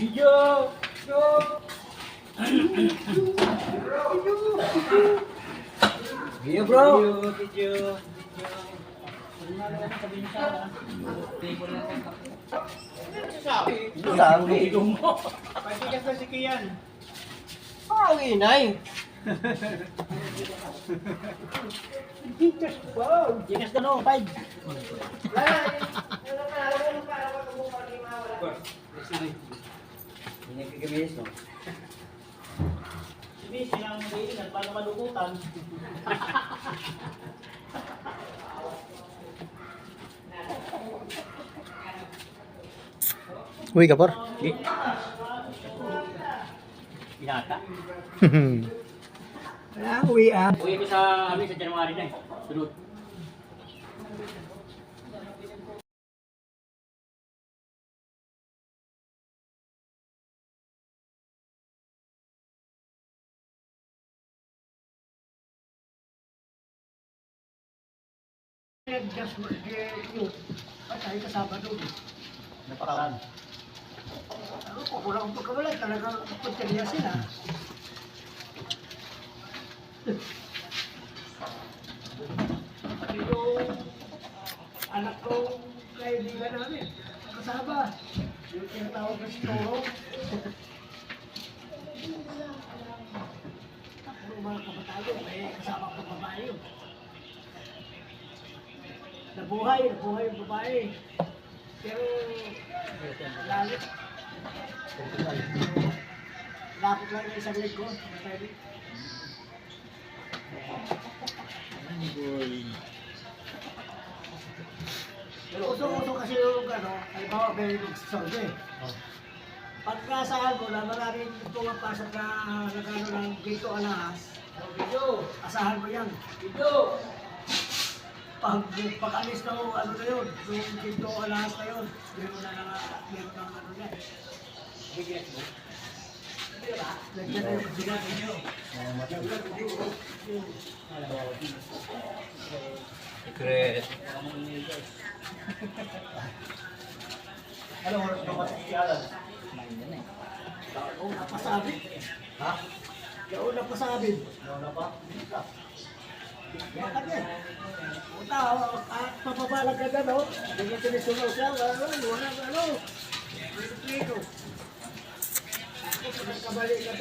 Video! Video bro! Video! Sabi mo. Pagkikas na si Kian. Ang inay. Wow! Jikas ka no, 5. Hindi nagkikabihis no? Hindi, silang maingat para malukutan. Uy, kapor. Inata. Uwi ah. Uwi ko sa January na eh. Sunod. Just yun. Patay ka Sabado. Napakaraan. Ano ko, kulang pagkawala. Talagang punteriya sila. Pati yung anak ko kaibigan namin. Kasama. Yung tinatawag na si Toro. Puro mga kabatalo. May kasama ko babae yun. Nabuhay yung babae. Pero, lalit. Lapot lang na isang leg ko. Pwede. Pero uso-uso kasi yung halimbawa may nagsasabi. Pagkasahan mo na maraming pumapasok na nagano ng dito alahas. Asahan mo yan. Pag-alis na mo, ano na yun, yung dito alahas na yun, meron na meron ng ano na. Bigyan mo. Lagyan na yung bigat ninyo. Secret. Ano, oras ba kasi si Alan? Oo, napasabi. Ha? Oo, napasabi. Ano pa? Bakit yan? Punta, papabalag ka dyan, oh. Hindi tinisunaw siya, wala, ano. Dito. Ako, pagkabalik ka